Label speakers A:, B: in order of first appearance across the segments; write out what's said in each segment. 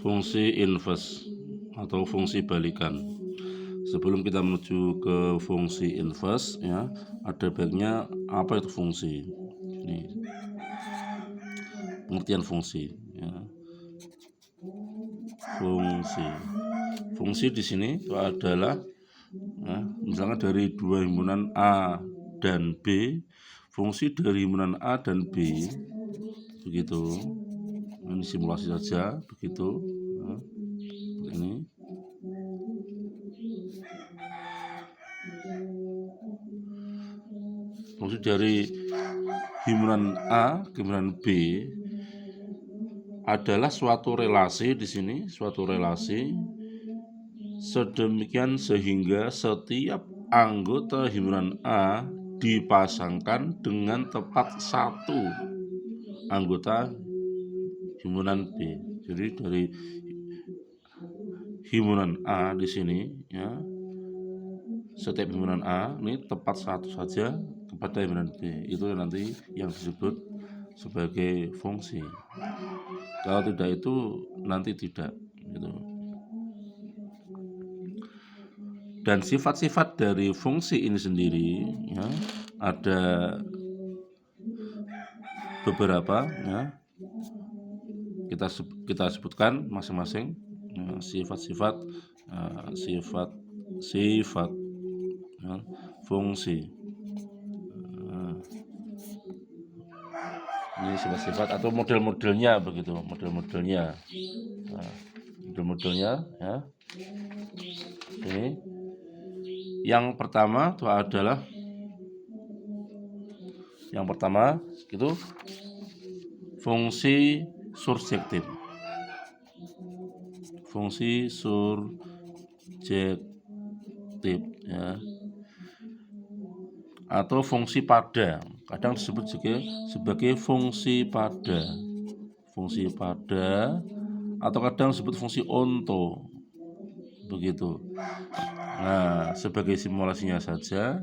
A: fungsi inverse atau fungsi balikan. Sebelum kita menuju ke fungsi inverse ya, ada baiknya apa itu fungsi. Ini pengertian fungsi ya. Fungsi di sini itu adalah ya, misalnya dari dua himpunan A dan B, fungsi dari himpunan A dan B begitu. Ini simulasi saja begitu ya, ini. Fungsi dari himpunan A ke himpunan B adalah suatu relasi di sini, suatu relasi sedemikian sehingga setiap anggota himpunan A dipasangkan dengan tepat satu anggota himpunan B. Jadi dari himpunan A di sini ya, setiap himpunan A ini tepat satu saja kepada himpunan B. Itu nanti yang disebut sebagai fungsi. Kalau tidak itu nanti tidak gitu. Dan sifat-sifat dari fungsi ini sendiri ya, ada beberapa ya, kita sebutkan masing-masing ya, sifat-sifat ya, fungsi. Ini sifat-sifat atau model-modelnya begitu, model-modelnya ya. Ini yang pertama itu fungsi surjektif. Fungsi surjektif ya. Atau fungsi pada, kadang disebut sebagai fungsi pada. Fungsi pada atau kadang disebut fungsi onto. Begitu. Nah, sebagai simulasinya saja,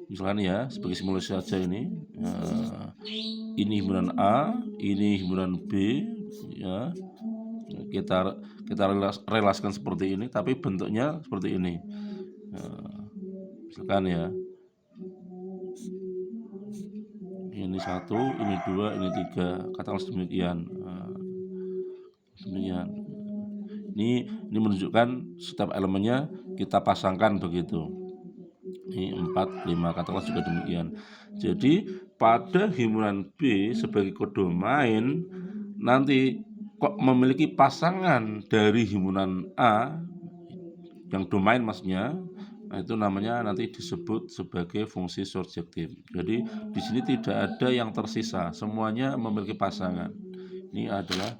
A: misalkan ya, sebagai simulasi saja ini himpunan A, ini himpunan B, ya, kita relasikan seperti ini, tapi bentuknya seperti ini. Misalkan ya, ini 1, ini 2, ini 3, katakanlah demikian. Demikian. Ini menunjukkan setiap elemennya kita pasangkan begitu. Ini 4, 5, katakanlah juga demikian. Jadi pada himpunan B sebagai kodomain nanti kok memiliki pasangan dari himpunan A yang domain maksudnya, nah itu namanya nanti disebut sebagai fungsi surjektif. Jadi di sini tidak ada yang tersisa, semuanya memiliki pasangan. Ini adalah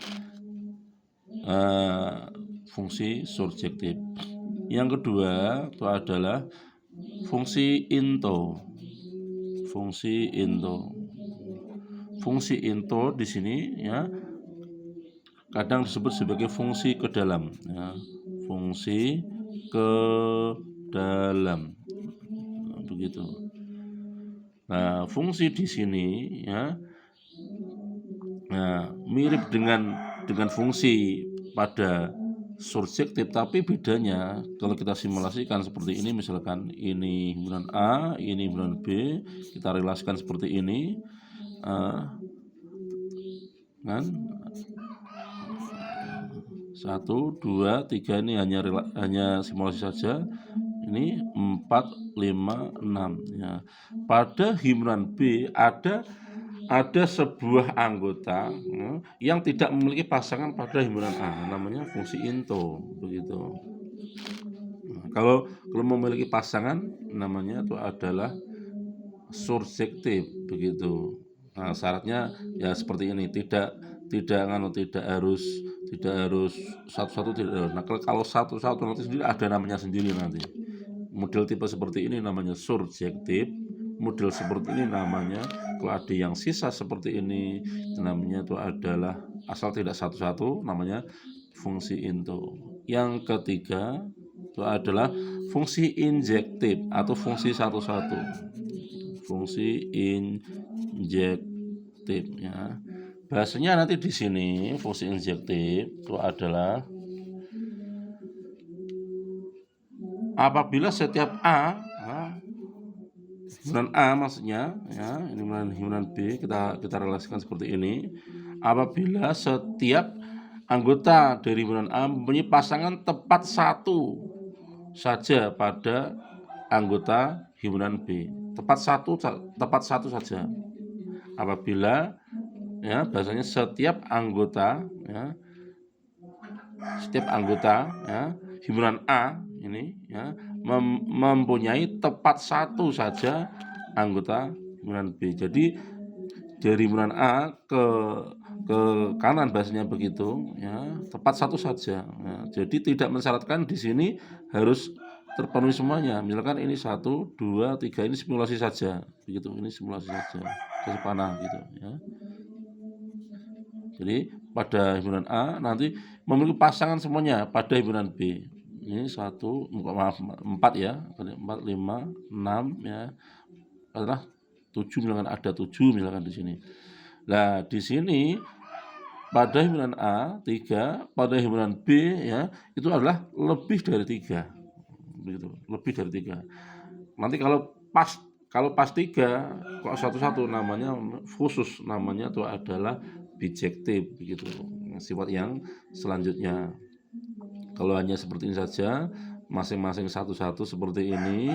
A: fungsi surjektif. Yang kedua itu adalah fungsi into. Fungsi into di sini ya kadang disebut sebagai fungsi ke dalam ya. Fungsi ke dalam begitu. Nah, fungsi di sini ya mirip dengan fungsi pada surjektif, tapi bedanya kalau kita simulasikan seperti ini, misalkan ini himpunan A, ini himpunan B, kita relasikan seperti ini kan 1, 2, 3 ini hanya simulasi saja. Ini 4, 5, 6 ya. Pada himpunan B ada sebuah anggota yang tidak memiliki pasangan pada himpunan A, namanya fungsi into begitu. Nah, kalau memiliki pasangan namanya itu adalah surjektif begitu. Nah, syaratnya ya seperti ini, tidak harus satu-satu tidak. Nah, kalau satu-satu nanti sendiri ada namanya sendiri nanti. Model tipe seperti ini namanya surjektif. Model seperti ini namanya, kalau ada yang sisa seperti ini namanya itu adalah asal tidak satu-satu namanya fungsi into. Yang ketiga itu adalah fungsi injektif atau fungsi satu-satu. Fungsi injektif ya. Bahasanya nanti di sini fungsi injektif itu adalah apabila setiap himpunan A maksudnya ya, ini himpunan B kita relasikan seperti ini. Apabila setiap anggota dari himpunan A mempunyai pasangan tepat satu saja pada anggota himpunan B, tepat satu saja. Apabila ya bahasanya setiap anggota ya himpunan A ini ya mempunyai tepat satu saja anggota himpunan B. Jadi dari himpunan A ke kanan bahasanya begitu ya, tepat satu saja ya. Jadi tidak mensyaratkan di sini harus terpenuhi semuanya. Misalkan ini 1, 2, 3 ini simulasi saja begitu, ini simulasi saja kasih panah gitu ya. Jadi pada himpunan A nanti memiliki pasangan semuanya pada himpunan B. Ini 4 ya, 4, 5, 6 ya. Adalah 7 misalkan ada 7 misalkan di sini. Nah, di sini pada himpunan A 3, pada himpunan B ya, itu adalah lebih dari 3. Begitu, lebih dari 3. Nanti kalau pas 3 kok satu-satu namanya khusus, namanya itu adalah bijektif begitu. Sifat yang selanjutnya. Kalau hanya seperti ini saja, masing-masing satu-satu seperti ini,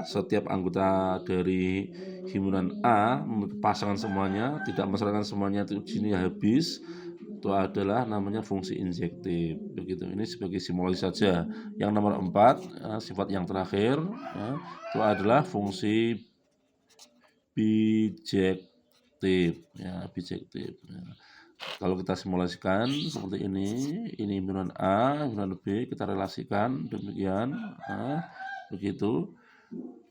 A: setiap anggota dari himpunan A memiliki pasangan semuanya, tidak mensyaratkan semuanya itu sini habis, itu adalah namanya fungsi injektif begitu. Ini sebagai simulasi saja. Yang nomor 4 sifat yang terakhir itu adalah fungsi bijektif ya, bijektif ya. Kalau kita simulasikan seperti ini himpunan A, himpunan B, kita relasikan demikian, begitu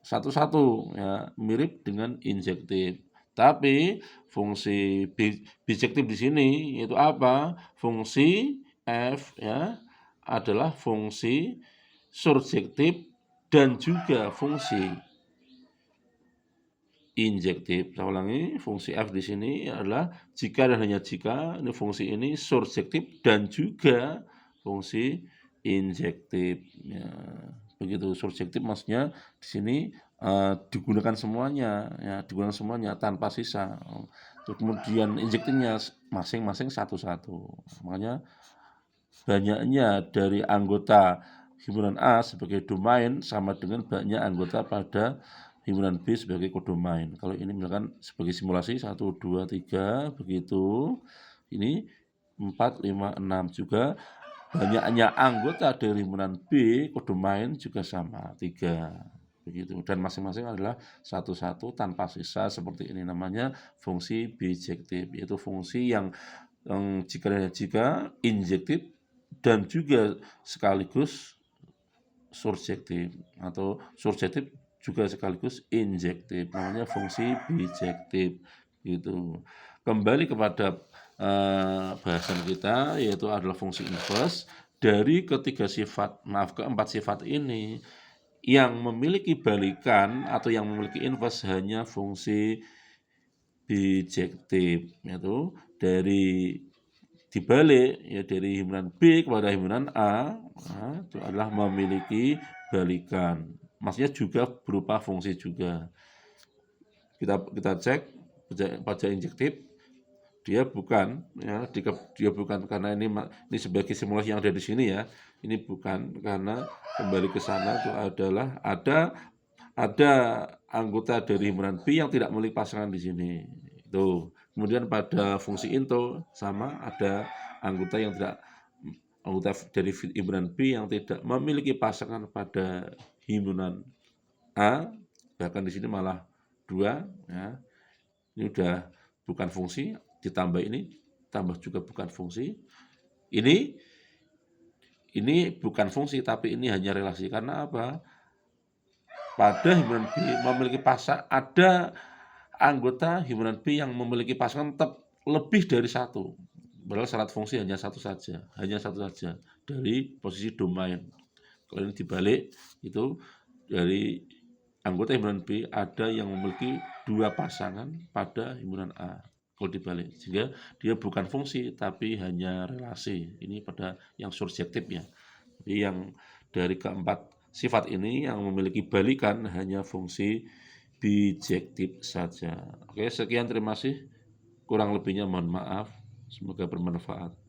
A: satu-satu ya, mirip dengan injektif. Tapi fungsi bijektif di sini yaitu apa? Fungsi F ya adalah fungsi surjektif dan juga fungsi injektif. Saya ulangi, fungsi F di sini adalah jika dan hanya jika ini fungsi ini surjektif dan juga fungsi injektif. Ya, begitu. Surjektif maksudnya di sini digunakan semuanya, ya, digunakan semuanya tanpa sisa. Kemudian injektifnya masing-masing satu-satu. Makanya banyaknya dari anggota himpunan A sebagai domain sama dengan banyak anggota pada himpunan B sebagai kodomain. Kalau ini misalkan sebagai simulasi 1, 2, 3 begitu. Ini 4, 5, 6 juga banyaknya anggota dari himpunan B kodomain juga sama 3 begitu, dan masing-masing adalah satu-satu tanpa sisa seperti ini, namanya fungsi bijektif, yaitu fungsi yang jika dan jika injektif dan juga sekaligus surjektif, atau surjektif juga sekaligus injektif, namanya fungsi bijektif gitu. Kembali kepada bahasan kita, yaitu adalah fungsi inverse. Dari keempat sifat ini yang memiliki balikan atau yang memiliki inverse hanya fungsi bijektif, yaitu dari dibalik ya, dari himpunan B kepada himpunan A itu adalah memiliki balikan, maksudnya juga berupa fungsi juga. Kita cek pada injektif dia bukan ya, dia bukan karena ini sebagai simulasi yang ada di sini ya, ini bukan karena kembali ke sana itu adalah ada anggota dari himpunan B yang tidak memiliki pasangan di sini. Tuh. Kemudian pada fungsi into sama ada anggota dari himpunan B yang tidak memiliki pasangan pada himpunan A, bahkan di sini malah 2 ya. Ini udah bukan fungsi, ditambah ini tambah juga bukan fungsi. Ini bukan fungsi tapi ini hanya relasi. Karena apa? Pada himpunan B memiliki pasangan, ada anggota himpunan B yang memiliki pasangan lebih dari satu. Padahal syarat fungsi hanya satu saja dari posisi domain. Kalau ini dibalik, itu dari anggota himpunan B ada yang memiliki 2 pasangan pada himpunan A. kalau dibalik, sehingga dia bukan fungsi tapi hanya relasi. Ini pada yang surjektif ya. Jadi yang dari keempat sifat ini yang memiliki balikan hanya fungsi bijektif saja. Oke, sekian, terima kasih. Kurang lebihnya mohon maaf. Semoga bermanfaat.